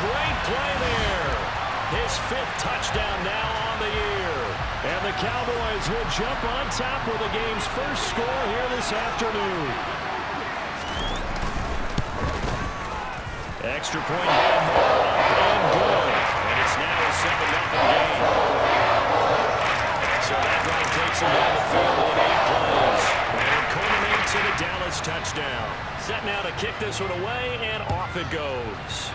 great play there. His 5th touchdown now on the year. And the Cowboys will jump on top with the game's first score here this afternoon. Extra point by Moore, and good. And it's now a 7-0 game. So that drive takes him down the field in 8 plays. And culminates in a Dallas touchdown. Set now to kick this one away, and off it goes.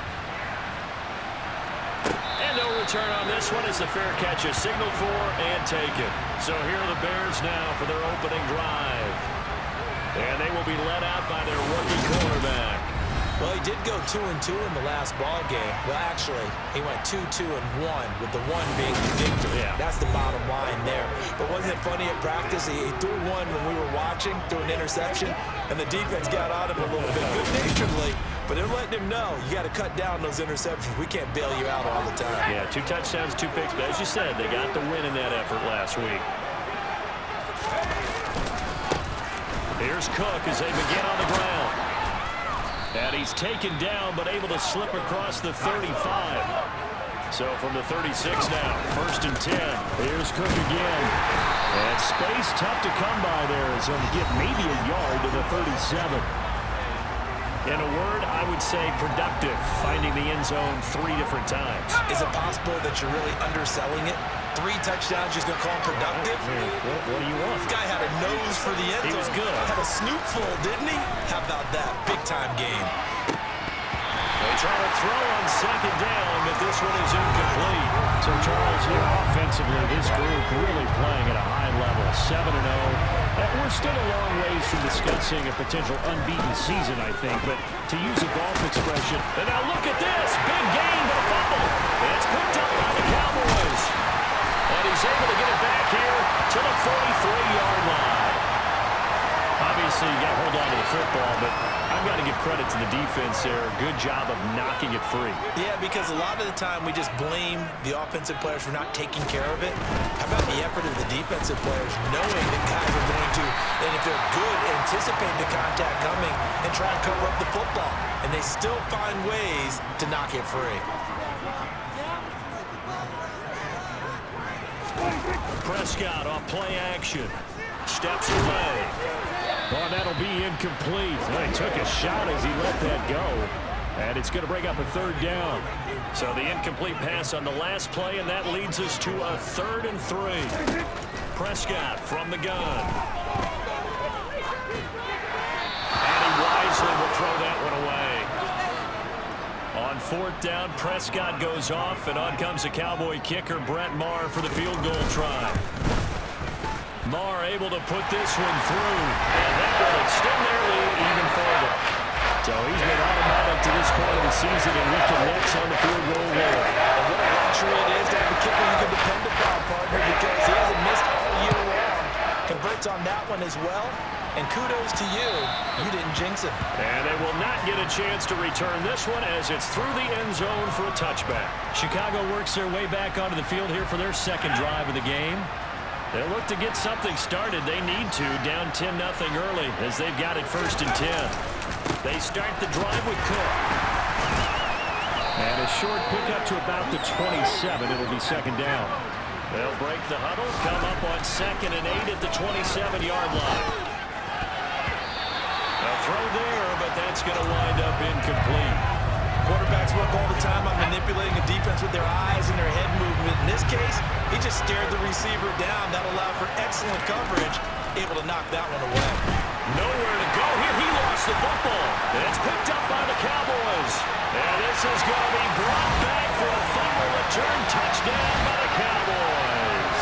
And no return on this one as the fair catch is signaled for and taken. So here are the Bears now for their opening drive. And they will be led out by their rookie quarterback. Well, he did go 2-2 in the last ball game. Well, actually, he went 2-2-1, with the 1 being the victory. Yeah. That's the bottom line there. But wasn't it funny at practice? He threw one when we were watching, threw an interception, and the defense got on him a little bit, good-naturedly. But they're letting him know, you got to cut down those interceptions. We can't bail you out all the time. Yeah, 2 touchdowns, 2 picks. But as you said, they got the win in that effort last week. Here's Cook as they begin on the ground. And he's taken down, but able to slip across the 35. So from the 36 now, 1st and 10. Here's Cook again. And space tough to come by there as he'll get maybe a yard to the 37. In a word, I would say productive, finding the end zone 3 different times. Is it possible that you're really underselling it? 3 touchdowns, just going to call him productive? What do you want? This guy had a nose for the end zone. He was good. Had a snootful, didn't he? How about that? Big-time game. They try to throw on 2nd down, but this one is incomplete. So, Charles, here offensively, this group really playing at a high level, 7-0. We're still a long ways from discussing a potential unbeaten season, I think. But to use a golf expression, and now look at this. Big gain, but a fumble. It's picked up by the Cowboys. And he's able to get it back here to the 43-yard line. Obviously, you got to hold on to the football, but I've got to give credit to the defense there. Good job of knocking it free. Yeah, because a lot of the time we just blame the offensive players for not taking care of it. How about the effort of the defensive players knowing that guys are going to, and if they're good, anticipate the contact coming and try and cover up the football. And they still find ways to knock it free. Prescott off play action. Steps away. Oh, that'll be incomplete. He took a shot as he let that go. And it's going to bring up a 3rd down. So the incomplete pass on the last play, and that leads us to a 3rd and 3. Prescott from the gun. And he wisely will throw that one away. On 4th down, Prescott goes off, and on comes the Cowboy kicker, Brett Maher, for the field goal try. Maher able to put this one through, and that will extend their lead even further. So he's been automatic to this point of the season, and he connects on the field goal there. And what a luxury it is to have a kicker you can depend upon, partner, because he hasn't missed all year long. Converts on that one as well, and kudos to you. You didn't jinx it. And they will not get a chance to return this one as it's through the end zone for a touchback. Chicago works their way back onto the field here for their 2nd drive of the game. They'll look to get something started. They need to, down 10-0 early as they've got it 1st and 10. They start the drive with Cook. And a short pickup to about the 27. It'll be 2nd down. They'll break the huddle, come up on 2nd and 8 at the 27-yard line. A throw there, but that's going to wind up incomplete. Quarterbacks work all the time on manipulating a defense with their eyes and their head movement. In this case, he just stared the receiver down. That allowed for excellent coverage, able to knock that one away. Nowhere to go here. He lost the football. It's picked up by the Cowboys. And this is going to be brought back for a fumble return touchdown by the Cowboys.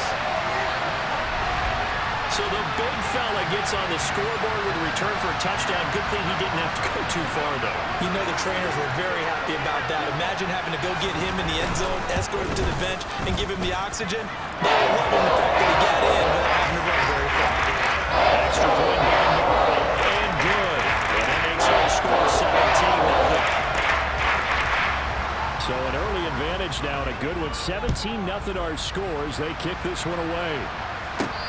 So the big fella gets on the scoreboard with a return for a touchdown. Good thing he didn't have to go too far, though. You know the trainers were very happy about that. Imagine having to go get him in the end zone, escort him to the bench, and give him the oxygen. They were loving the fact that he got in without having to run very far. Extra point by Norwell, and good. And that makes our score 17-0. So an early advantage now and a good one. 17-0 our scores. They kick this one away.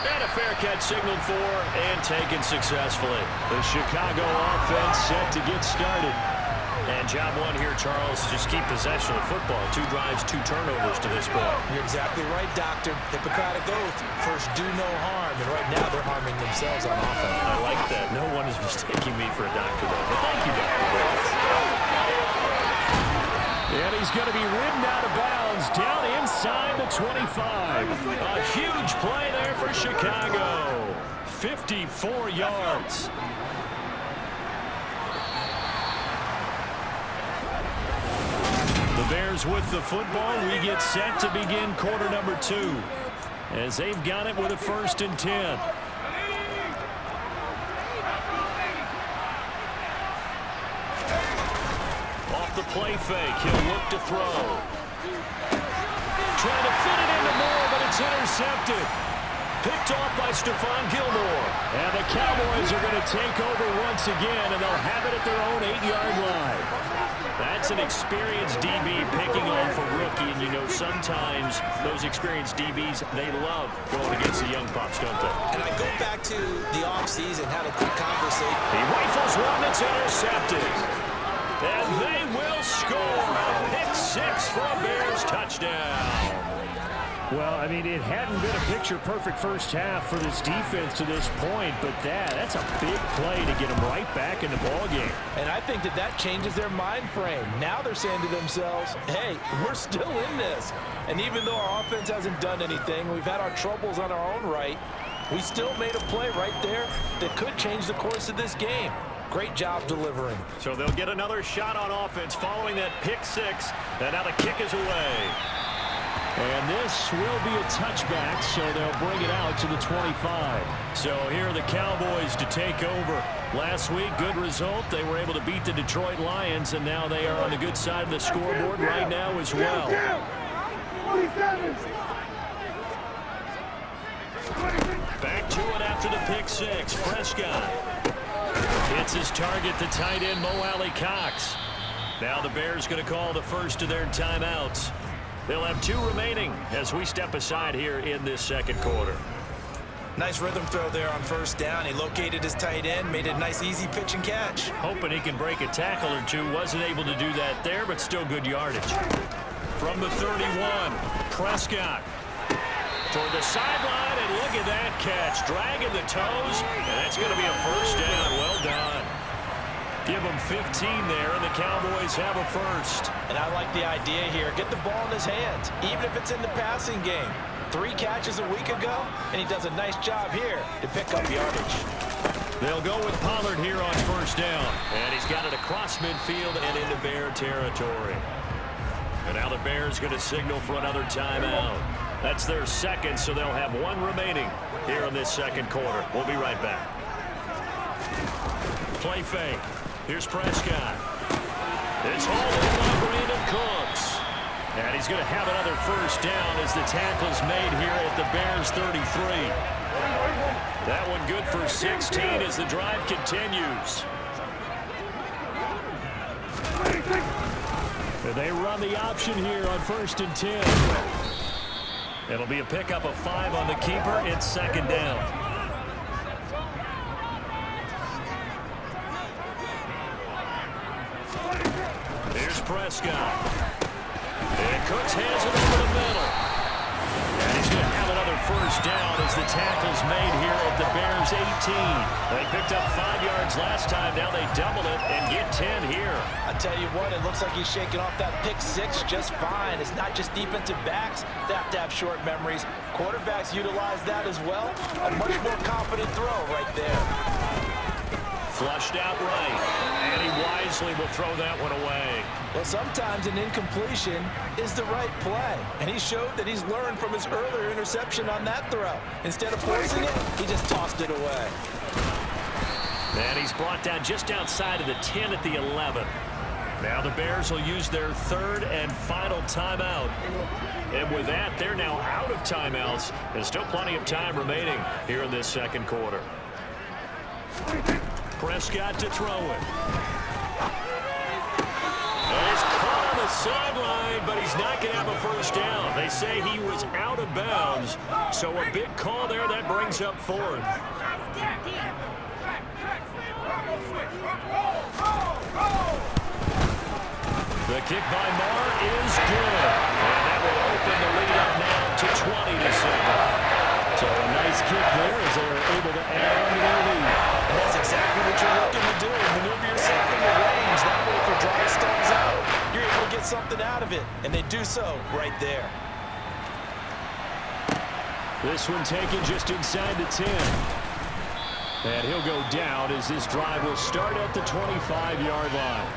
And a fair catch signaled for and taken successfully. The Chicago offense set to get started. And job one here, Charles, just keep possession of the football. 2 drives, 2 turnovers to this point. You're exactly right, Doctor. Hippocratic oath. First, do no harm. And right now, they're harming themselves on offense. I like that. No one is mistaking me for a doctor, though. But thank you, Dr. And he's going to be ridden out of bounds down inside the 25. A huge play there for Chicago. 54 yards. The Bears with the football. We get set to begin quarter number 2 as they've got it with a 1st and 10. Off the play fake, he'll look to throw. Trying to fit it into Moore, but it's intercepted. Picked off by Stephon Gilmore. And the Cowboys are going to take over once again, and they'll have it at their own 8-yard line. That's an experienced DB picking off a rookie, and you know sometimes those experienced DBs, they love going against the young pups, don't they? And I go back to the offseason, had a quick conversation. He rifles one that's intercepted. And they will score. Pick 6 for a Bears touchdown. Well, I mean, it hadn't been a picture-perfect first half for this defense to this point, but that's a big play to get them right back in the ballgame. And I think that changes their mind frame. Now they're saying to themselves, hey, we're still in this. And even though our offense hasn't done anything, we've had our troubles on our own right, we still made a play right there that could change the course of this game. Great job delivering. So they'll get another shot on offense following that pick 6, and now the kick is away. And this will be a touchback, so they'll bring it out to the 25. So here are the Cowboys to take over. Last week, good result. They were able to beat the Detroit Lions, and now they are on the good side of the scoreboard right now as well. Back to it after the pick 6. Prescott hits his target, the tight end, Mo Alley-Cox. Now the Bears going to call the first of their timeouts. They'll have 2 remaining as we step aside here in this second quarter. Nice rhythm throw there on first down. He located his tight end, made a nice easy pitch and catch. Hoping he can break a tackle or 2. Wasn't able to do that there, but still good yardage. From the 31, Prescott toward the sideline, and look at that catch. Dragging the toes, and that's going to be a first down. Well done. Give them 15 there, and the Cowboys have a first. And I like the idea here. Get the ball in his hands, even if it's in the passing game. 3 catches a week ago, and he does a nice job here to pick up yardage. They'll go with Pollard here on first down. And he's got it across midfield and into Bear territory. And now the Bears going to signal for another timeout. That's their second, so they'll have 1 remaining here in this second quarter. We'll be right back. Play fake. Here's Prescott. It's hauled in by Brandon Cooks. And he's going to have another first down as the tackle's made here at the Bears 33. That one good for 16 as the drive continues. And they run the option here on 1st and 10. It'll be a pickup of 5 on the keeper. It's second down. Here's Prescott. And Cooks has it over the middle. And he's going to have another first down as the tackle's made here at the Bears 18. They picked up 5 yards last time. Now they double it and get 10 here. I tell you what, it looks like he's shaking off that pick 6 just fine. It's not just defensive backs that have to have short memories. Quarterbacks utilize that as well. A much more confident throw right there. Flushed out right, and he wisely will throw that one away. Well, sometimes an incompletion is the right play, and he showed that he's learned from his earlier interception on that throw. Instead of forcing it, he just tossed it away. And he's brought down just outside of the 10 at the 11. Now the Bears will use their 3rd and final timeout. And with that, they're now out of timeouts. There's still plenty of time remaining here in this second quarter. Prescott to throw it. And he's caught on the sideline, but he's not going to have a first down. They say he was out of bounds, so a big call there that brings up 4th. The kick by Marr is good. And that will open the lead up now to 20-7. So a nice kick there as they are able to add on to their lead. And that's exactly what you're looking to do. Maneuver yourself into range. That way if your drive stalls out, you're able to get something out of it. And they do so right there. This one taken just inside the 10. And he'll go down as this drive will start at the 25-yard line.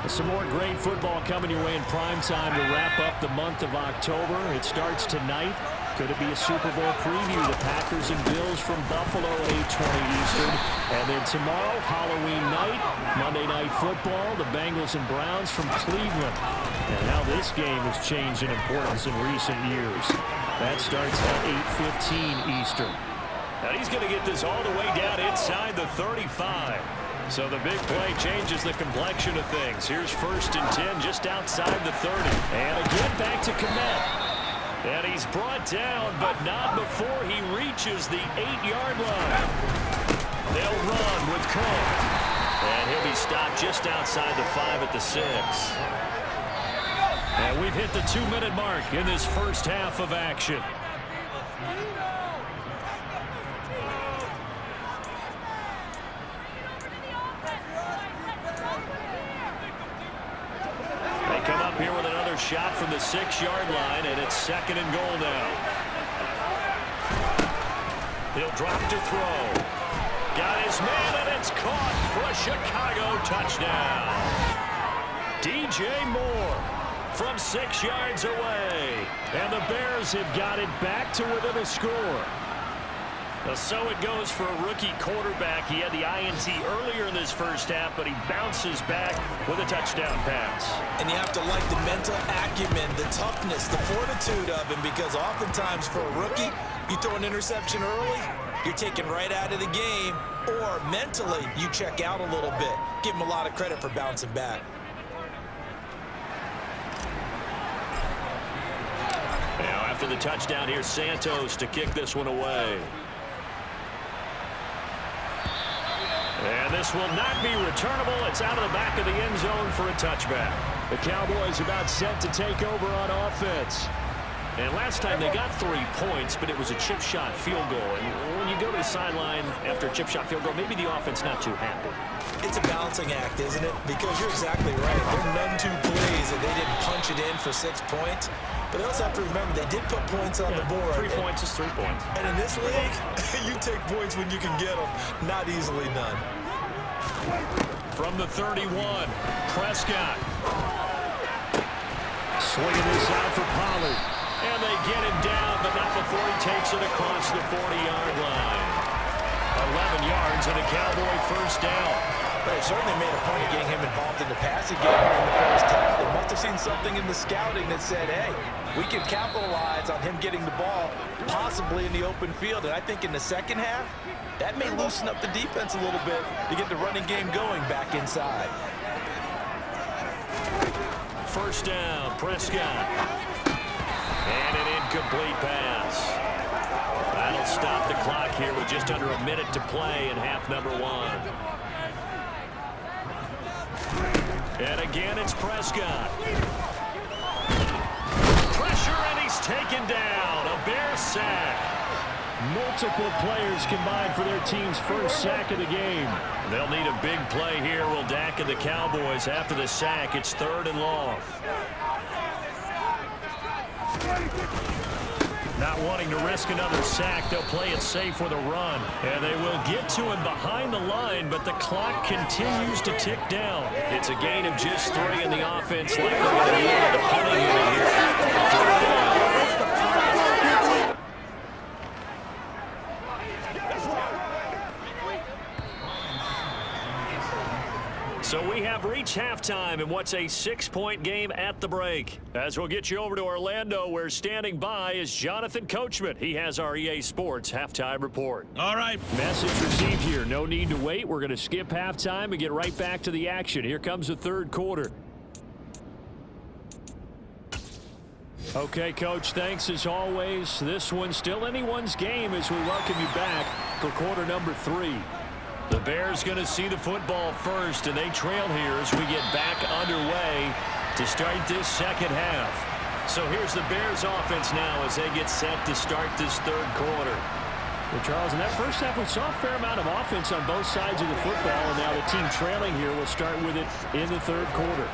Some more great football coming your way in prime time to wrap up the month of October. It starts tonight. Could it be a Super Bowl preview? The Packers and Bills from Buffalo, 8:20 Eastern. And then tomorrow, Halloween night, Monday Night Football, the Bengals and Browns from Cleveland. And how this game has changed in importance in recent years. That starts at 8:15 Eastern. Now he's going to get this all the way down inside the 35. So the big play changes the complexion of things. Here's 1st and 10 just outside the 30. And again back to Kmet. And he's brought down, but not before he reaches the 8-yard line. They'll run with Cook. And he'll be stopped just outside the 5 at the 6. And we've hit the 2-minute mark in this first half of action. Come up here with another shot from the 6-yard line, and it's 2nd and goal now. He'll drop to throw. Got his man, and it's caught for a Chicago touchdown. DJ Moore from 6 yards away. And the Bears have got it back to within a score. So it goes for a rookie quarterback. He had the INT earlier in this first half, but he bounces back with a touchdown pass. And you have to like the mental acumen, the toughness, the fortitude of him, because oftentimes for a rookie, you throw an interception early, you're taken right out of the game, or mentally you check out a little bit. Give him a lot of credit for bouncing back. Now after the touchdown, here's Santos to kick this one away. And this will not be returnable. It's out of the back of the end zone for a touchback. The Cowboys about set to take over on offense. And last time they got 3 points, but it was a chip shot field goal. And when you go to the sideline after a chip shot field goal, maybe the offense not too happy. It's a balancing act, isn't it? Because you're exactly right. There are none too plays and they didn't punch it in for 6 points. But they also have to remember they did put points on the board. 3 points is 3 points. And in this league, you take points when you can get them. Not easily done. From the 31, Prescott. Swinging this out for Pollard. And they get him down, but not before he takes it across the 40-yard line. 11 yards and a Cowboy first down. They certainly made a point of getting him involved in the passing game here in the first half. They must have seen something in the scouting that said, hey, we can capitalize on him getting the ball possibly in the open field. And I think in the second half, that may loosen up the defense a little bit to get the running game going back inside. First down, Prescott. And an incomplete pass. That'll stop the clock here with just under a minute to play in half number 1. And again, it's Prescott. Pressure, and he's taken down. A Bear sack. Multiple players combined for their team's first sack of the game. They'll need a big play here. Will Dak and the Cowboys after the sack. It's 3rd and long. Not wanting to risk another sack, they'll play it safe with a run. And they will get to him behind the line, but the clock continues to tick down. It's a gain of just 3, and the offense likely going to need the punting unit here. So we have reached halftime in what's a 6-point game at the break. As we'll get you over to Orlando, where standing by is Jonathan Coachman. He has our EA Sports halftime report. All right. Message received here. No need to wait. We're going to skip halftime and get right back to the action. Here comes the 3rd quarter. Okay, Coach, thanks as always. This one's still anyone's game as we welcome you back for quarter number 3. The Bears going to see the football first, and they trail here as we get back underway. to start this second half. So here's the Bears offense now as they get set to start this third quarter. Well, Charles, in that first half, we saw a fair amount of offense on both sides of the football, and now the team trailing here will start with it in the third quarter.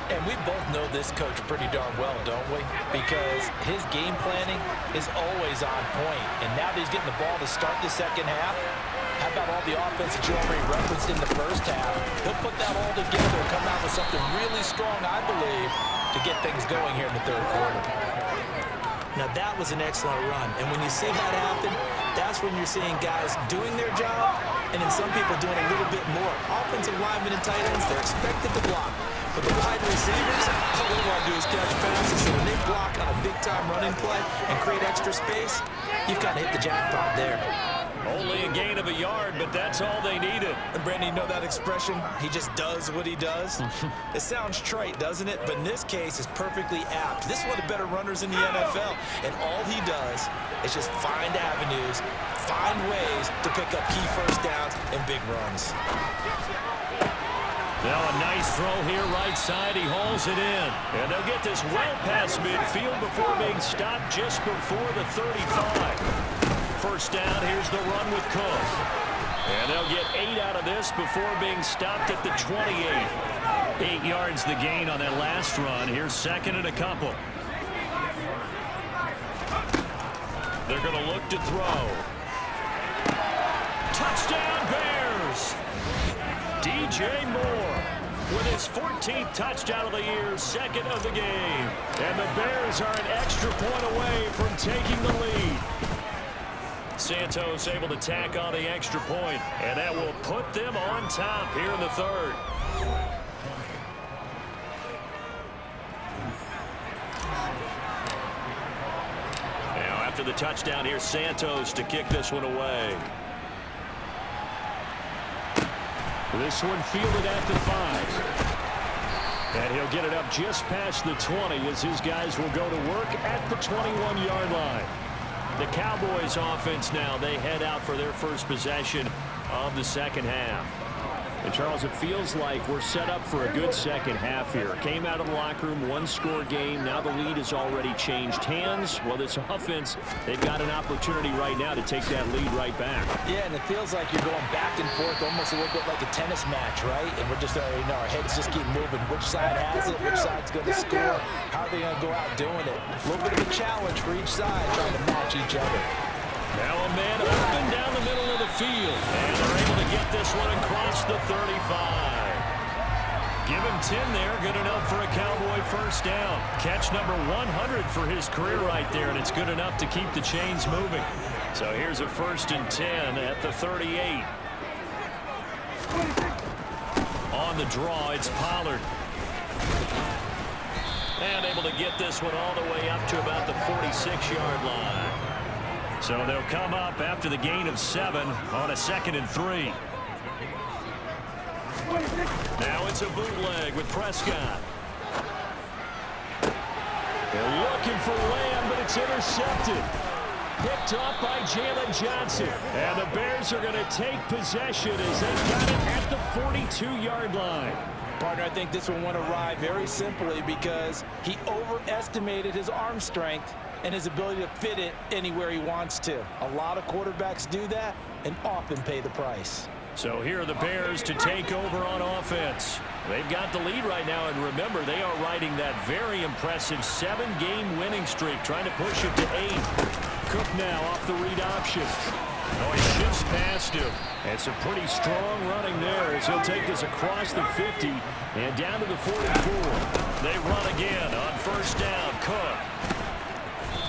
And we both know this coach pretty darn well, don't we? Because his game planning is always on point. And now that he's getting the ball to start the second half, how about all the offense that you already referenced in the first half? He'll put that all together and come out with something really strong, I believe, to get things going here in the third quarter. Now, that was an excellent run. And when you see that happen, that's when you're seeing guys doing their job and then some people doing a little bit more. Offensive linemen and tight ends, they're expected to block. But the wide receivers, all they want to do is catch passes. So when they block on a big-time running play and create extra space, you've got to hit the jackpot there. Only a gain of a yard, but that's all they needed. And Brandon, you know that expression? He just does what he does? It sounds trite, doesn't it? But in this case, it's perfectly apt. This is one of the better runners in the NFL. And all he does is just find avenues, find ways to pick up key first downs and big runs. Now a nice throw here right side. He hauls it in. And they'll get this well past midfield before being stopped just before the 35. First down, here's the run with Cook. And they'll get 8 out of this before being stopped at the 28. 8 yards the gain on that last run. Here's second and a couple. They're going to look to throw. Touchdown, Bears! DJ Moore with his 14th touchdown of the year, second of the game. And the Bears are an extra point away from taking the lead. Santos able to tack on the extra point, and that will put them on top here in the third. Now after the touchdown, here's Santos to kick this one away. This one fielded at the 5. And he'll get it up just past the 20 as his guys will go to work at the 21-yard line. The Cowboys offense now, they head out for their first possession of the second half. And Charles, it feels like we're set up for a good second half here. Came out of the locker room, one-score game. Now the lead has already changed hands. Well, this offense, they've got an opportunity right now to take that lead right back. Yeah, and it feels like you're going back and forth, almost a little bit like a tennis match, right? And we're just already know our heads just keep moving. Which side has it? Which side's going to score? How are they going to go out doing it? A little bit of a challenge for each side, trying to match each other. Now a man open down the middle of the field. And they're able to get this one across the 35. Give him 10 there. Good enough for a Cowboy first down. Catch number 100 for his career right there, and it's good enough to keep the chains moving. So here's a 1st and 10 at the 38. On the draw, it's Pollard. And able to get this one all the way up to about the 46-yard line. So they'll come up after the gain of 7 on a 2nd and 3. Now it's a bootleg with Prescott. They're looking for Lamb, but it's intercepted. Picked off by Jalen Johnson. And the Bears are going to take possession as they got it at the 42-yard line. Partner, I think this one went awry very simply because he overestimated his arm strength and his ability to fit it anywhere he wants to. A lot of quarterbacks do that and often pay the price. So here are the Bears to take over on offense. They've got the lead right now, and remember, they are riding that very impressive 7-game winning streak, trying to push it to 8. Cook now off the read option. Oh, he shifts past him. And some pretty strong running there as he'll take this across the 50 and down to the 44. They run again on first down. Cook.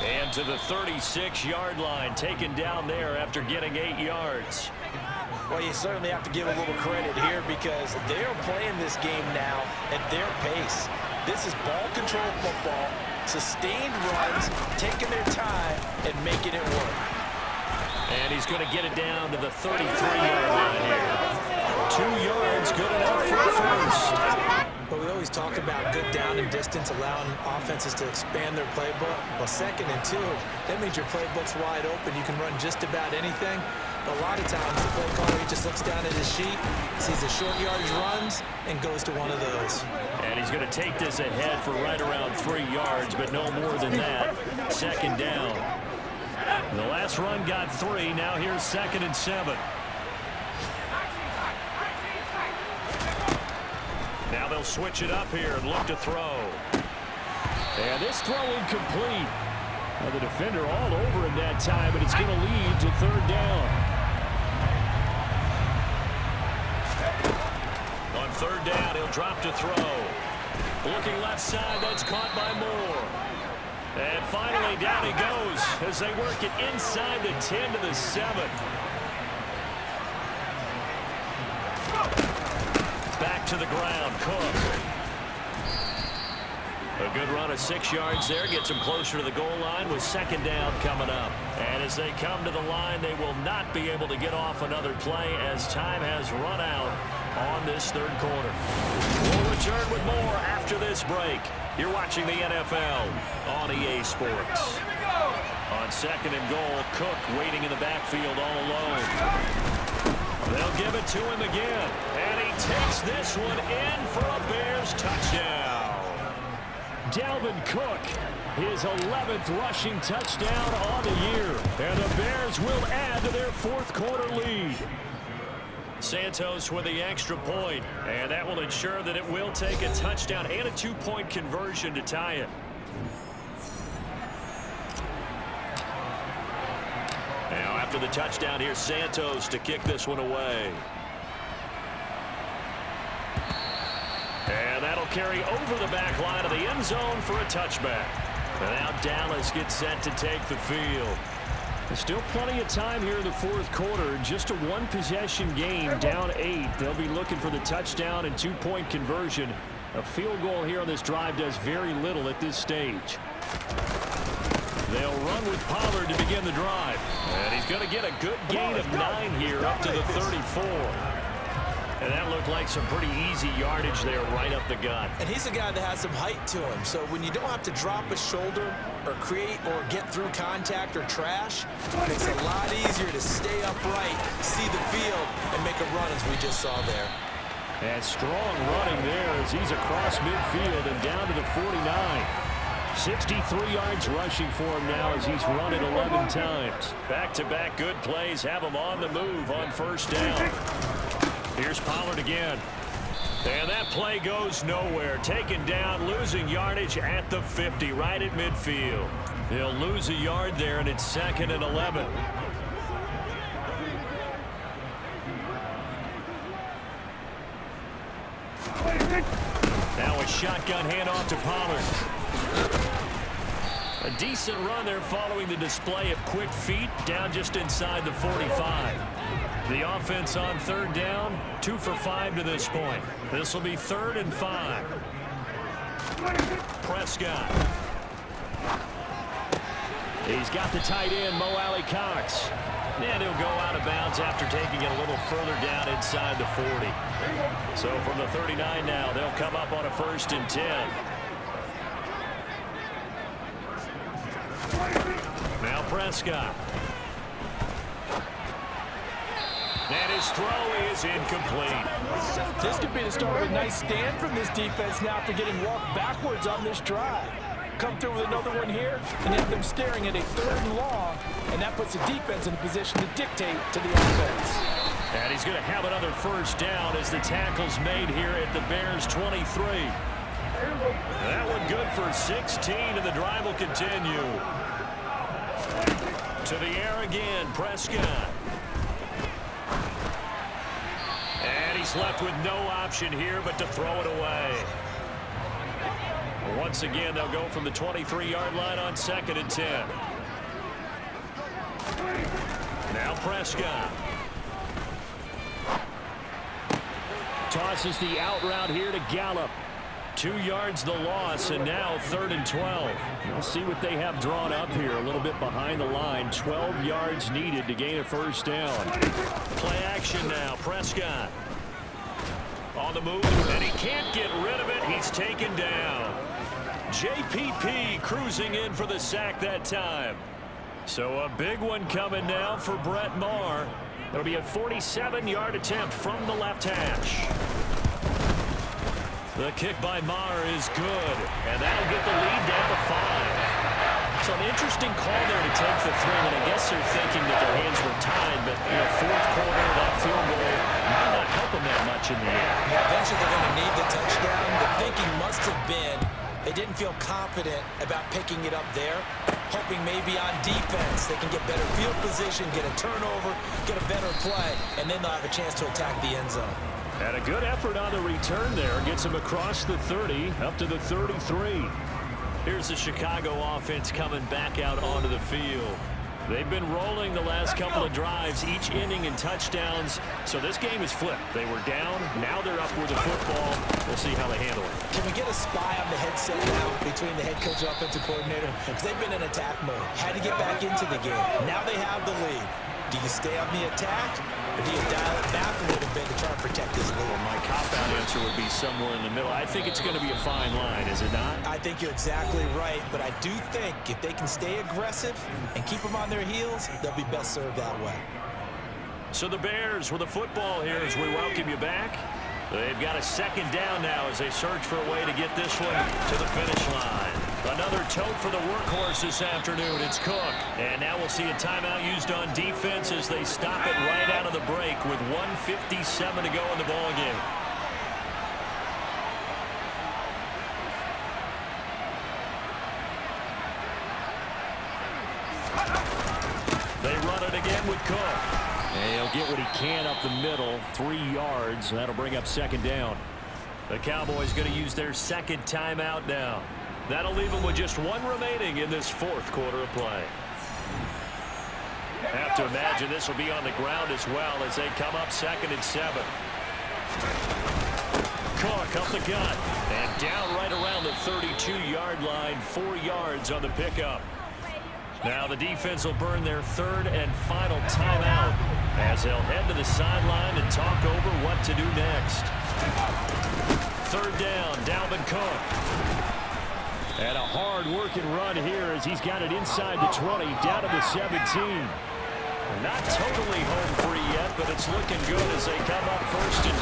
And to the 36-yard line, taken down there after getting 8 yards. Well, you certainly have to give a little credit here because they're playing this game now at their pace. This is ball control football, sustained runs, taking their time and making it work. And he's going to get it down to the 33-yard line here. 2 yards, good enough for the first. But we always talk about good down and distance, allowing offenses to expand their playbook. Well, 2nd and 2, that means your playbook's wide open. You can run just about anything. But a lot of times, the play caller, he just looks down at his sheet, sees the short yardage runs, and goes to one of those. And he's going to take this ahead for right around 3 yards, but no more than that. 2nd down. The last run got 3. Now here's 2nd and 7. Now they'll switch it up here and look to throw. And this throw incomplete. Well, the defender all over him that time, but it's going to lead to 3rd down. On 3rd down, he'll drop to throw. Looking left side, that's caught by Moore. And finally, down he goes as they work it inside the 10 to the 7. Back to the ground, Cook. A good run of 6 yards there gets him closer to the goal line with 2nd down coming up. And as they come to the line, they will not be able to get off another play as time has run out on this 3rd quarter. We'll return with more after this break. You're watching the NFL on EA Sports. On 2nd and goal, Cook waiting in the backfield all alone. They'll give it to him again, and he takes this one in for a Bears touchdown. Dalvin Cook, his 11th rushing touchdown on the year, and the Bears will add to their 4th quarter lead. Santos with the extra point, and that will ensure that it will take a touchdown and a 2-point conversion to tie it. Now after the touchdown, here's Santos to kick this one away. And that'll carry over the back line of the end zone for a touchback. And now Dallas gets set to take the field. There's still plenty of time here in the 4th quarter. Just a 1-possession game, down 8. They'll be looking for the touchdown and 2-point conversion. A field goal here on this drive does very little at this stage. They'll run with Pollard to begin the drive. And he's going to get a good gain of 9 here up to the 34. And that looked like some pretty easy yardage there right up the gut. And he's a guy that has some height to him. So when you don't have to drop a shoulder or create or get through contact or trash, it's a lot easier to stay upright, see the field, and make a run as we just saw there. And strong running there as he's across midfield and down to the 49. 63 yards rushing for him now as he's run it 11 times. Back-to-back good plays have him on the move on 1st down. Here's Pollard again. And that play goes nowhere. Taken down, losing yardage at the 50, right at midfield. He'll lose a yard there, and it's 2nd and 11. Now a shotgun handoff to Pollard. A decent run there following the display of quick feet down just inside the 45. The offense on 3rd down, 2 for 5 to this point. This will be 3rd and 5. Prescott. He's got the tight end, Mo Alley-Cox. And he'll go out of bounds after taking it a little further down inside the 40. So from the 39 now, they'll come up on a 1st and 10. Now Prescott. And his throw is incomplete. This could be the start of a nice stand from this defense now after getting walked backwards on this drive. Come through with another one here and have them staring at a 3rd and long, and that puts the defense in a position to dictate to the offense. And he's going to have another 1st down as the tackle's made here at the Bears 23. That one good for 16, and the drive will continue. To the air again, Prescott. And he's left with no option here but to throw it away. Once again, they'll go from the 23-yard line on 2nd and 10. Now Prescott. Tosses the out route here to Gallup. 2 yards the loss, and now 3rd and 12. We'll see what they have drawn up here. A little bit behind the line. 12 yards needed to gain a 1st down. Play action now. Prescott. On the move, and he can't get rid of it. He's taken down. JPP cruising in for the sack that time. So a big one coming now for Brett Maher. It'll be a 47-yard attempt from the left hash. The kick by Maher is good, and that'll get the lead down to 5. So an interesting call there to take the throw, and I guess they're thinking that their hands were tied, but in the fourth quarter, that field goal might not help them that much in the end. Yeah, eventually they're going to need the touchdown. The thinking must have been they didn't feel confident about picking it up there, hoping maybe on defense they can get better field position, get a turnover, get a better play, and then they'll have a chance to attack the end zone. And a good effort on the return there. Gets him across the 30, up to the 33. Here's the Chicago offense coming back out onto the field. They've been rolling the last couple of drives, each inning in touchdowns. So this game is flipped. They were down. Now they're up with the football. We'll see how they handle it. Can we get a spy on the headset now between the head coach and offensive coordinator? Because they've been in attack mode. Had to get back into the game. Now they have the lead. Do you stay on the attack, or do you dial it back a little bit to try and protect this lead? My cop-out answer would be somewhere in the middle. I think it's going to be a fine line, is it not? I think you're exactly right, but I do think if they can stay aggressive and keep them on their heels, they'll be best served that way. So the Bears with the football here as we welcome you back. They've got a second down now as they search for a way to get this one to the finish line. Another tote for the workhorse this afternoon. It's Cook. And now we'll see a timeout used on defense as they stop it right out of the break with 1:57 to go in the ballgame. They run it again with Cook. And he'll get what he can up the middle, 3 yards. That'll bring up second down. The Cowboys going to use their second timeout now. That'll leave them with just one remaining in this fourth quarter of play. Have to imagine this will be on the ground as well as they come up 2nd and 7. Cook up the gut and down right around the 32-yard line, 4 yards on the pickup. Now the defense will burn their third and final timeout as they'll head to the sideline and talk over what to do next. Third down, Dalvin Cook. And a hard-working run here as he's got it inside the 20, down to the 17. Not totally home free yet, but it's looking good as they come up 1st and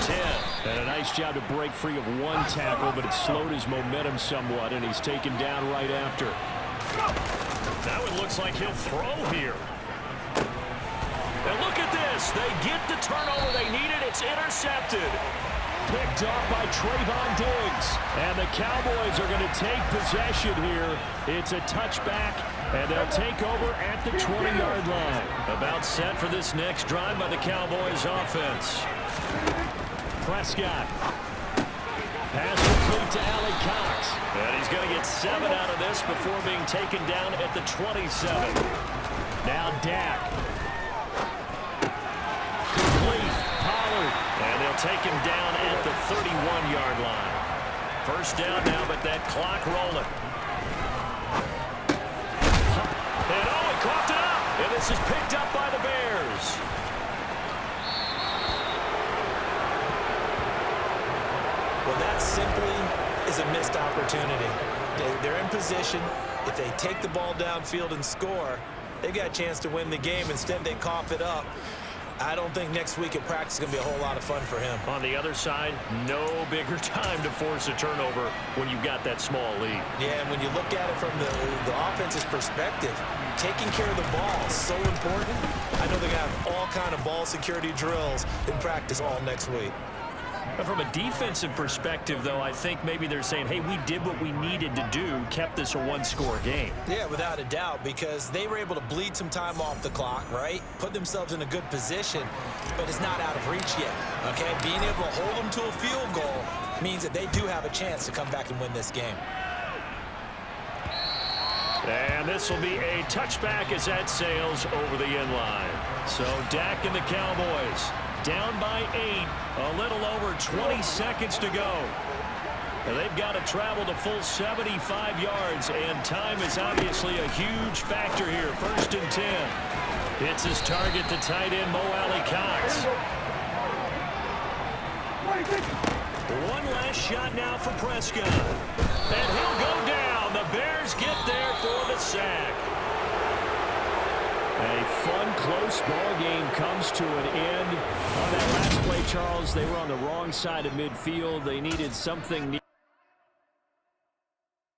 10. And a nice job to break free of one tackle, but it slowed his momentum somewhat, and he's taken down right after. Now it looks like he'll throw here. And look at this. They get the turnover they needed. It's intercepted. Picked off by Trayvon Diggs. And the Cowboys are going to take possession here. It's a touchback, and they'll take over at the 20-yard line. About set for this next drive by the Cowboys offense. Prescott. Pass complete to Alec Cox. And he's going to get 7 out of this before being taken down at the 27. Now Dak. Complete. Pollard. And they'll take him down at the 31-yard line. First down now, but that clock rolling. And he coughed it up. And this is picked up by the Bears. Well, that simply is a missed opportunity. They're in position. If they take the ball downfield and score, they've got a chance to win the game. Instead, they cough it up. I don't think next week at practice is going to be a whole lot of fun for him. On the other side, no bigger time to force a turnover when you've got that small lead. Yeah, and when you look at it from the offense's perspective, taking care of the ball is so important. I know they're going to have all kind of ball security drills in practice all next week. From a defensive perspective, though, I think maybe they're saying, hey, we did what we needed to do, kept this a one-score game. Yeah, without a doubt, because they were able to bleed some time off the clock, right? Put themselves in a good position, but it's not out of reach yet, okay? Being able to hold them to a field goal means that they do have a chance to come back and win this game. And this will be a touchback as that sails over the end line. So Dak and the Cowboys down by 8, a little over 20 seconds to go. And they've got to travel the full 75 yards, and time is obviously a huge factor here. 1st and 10. Hits his target, the tight end, Mo Alley Cox. One last shot now for Prescott. And he'll go down. The Bears get there for the sack. A fun, close ball game comes to an end. On that last play, Charles, they were on the wrong side of midfield. They needed something